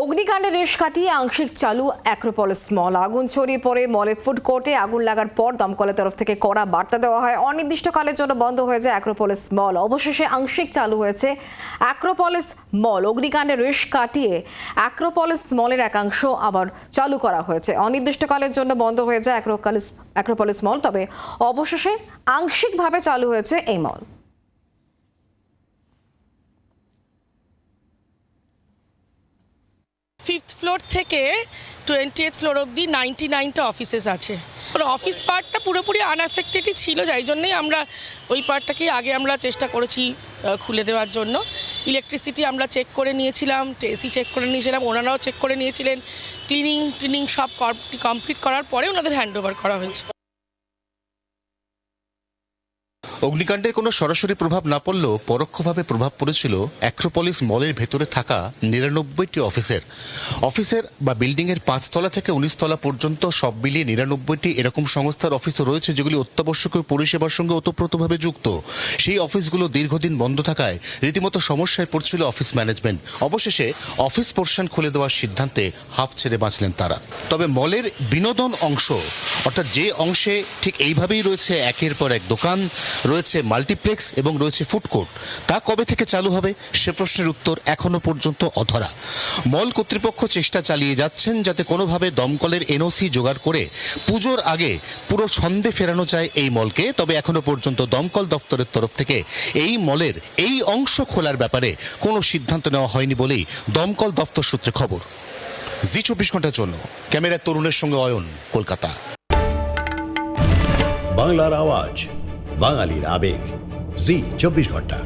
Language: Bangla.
অগ্নিকাণ্ডে রেশ কাটিয়ে আংশিক চালু অ্যাক্রোপলিস মল। আগুন ছড়িয়ে পড়ে মলে ফুড কোর্টে। আগুন লাগার পর দমকলের তরফ থেকে কড়া বার্তা দেওয়া হয়, অনির্দিষ্টকালের জন্য বন্ধ হয়ে যায় অ্যাক্রোপলিস মল। অবশেষে আংশিক চালু হয়েছে অ্যাক্রোপলিস মল। অগ্নিকাণ্ডে রেশ কাটিয়ে অ্যাক্রোপলিস মলের একাংশ আবার চালু করা হয়েছে। অনির্দিষ্টকালের জন্য বন্ধ হয়ে যায় অ্যাক্রোপলিস মল, তবে অবশেষে আংশিকভাবে চালু হয়েছে এই মল। ফিফথ ফ্লোর থেকে 20th ফ্লোর অবধি 99টা অফিসেস আছে। অফিস পার্টটা পুরোপুরি আনএফেক্টেডই ছিল, যাই জন্যই আমরা ওই পার্টটাকেই আগে আমরা চেষ্টা করেছি খুলে দেওয়ার জন্য। ইলেকট্রিসিটি আমরা চেক করে নিয়েছিলাম, এসি চেক করে নিয়েছিলাম, ওনারাও চেক করে নিয়েছিলেন। ক্লিনিং সব কমপ্লিট করার পরে ওনাদের হ্যান্ডওভার করা হয়েছে। অগ্নিকাণ্ডের কোনো সরাসরি প্রভাব না পড়লেও পরোক্ষভাবে প্রভাব পড়েছিল অ্যাক্রোপলিস মলের ভেতরে থাকা 99টি অফিসের বা বিল্ডিংয়ের 5 তলা থেকে 19 তলা পর্যন্ত সব মিলিয়ে 99টি এরকম সংস্থার অফিসও রয়েছে, যেগুলি অত্যাবশ্যকীয় পরিষেবার সঙ্গে ওতপ্রোতভাবে যুক্ত। সেই অফিসগুলো দীর্ঘদিন বন্ধ থাকায় রীতিমতো সমস্যায় পড়ছিল অফিস ম্যানেজমেন্ট। অবশেষে অফিস পোর্শন খুলে দেওয়ার সিদ্ধান্তে হাফ ছেড়ে বাঁচলেন তারা। তবে মলের বিনোদন অংশ, অর্থাৎ যে অংশে ঠিক এইভাবেই রয়েছে একের পর এক দোকান, রয়েছে মাল্টিপ্লেক্স এবং রয়েছে ফুড কোর্ট, তা কবে থেকে চালু হবে সে প্রশ্নের উত্তর এখনো পর্যন্ত অধরা। মল কর্তৃপক্ষ চেষ্টা চালিয়ে যাচ্ছেন যাতে কোনোভাবে দমকলের এনওসি জোগাড় করে পুজোর আগে পুরো ছন্দে ফেরানো যায় এই মলকে। তবে এখনো পর্যন্ত দমকল দপ্তরের তরফ থেকে এই মলের এই অংশ খোলার ব্যাপারে কোনো সিদ্ধান্ত নেওয়া হয়নি বলেই দমকল দপ্তর সূত্রে খবর। জি 24 ঘন্টার জন্য ক্যামেরার তরুণের সঙ্গে অয়ন, কলকাতা। বাংলার আওয়াজ, বাঙালির আবেগ, জি 24 ঘন্টা।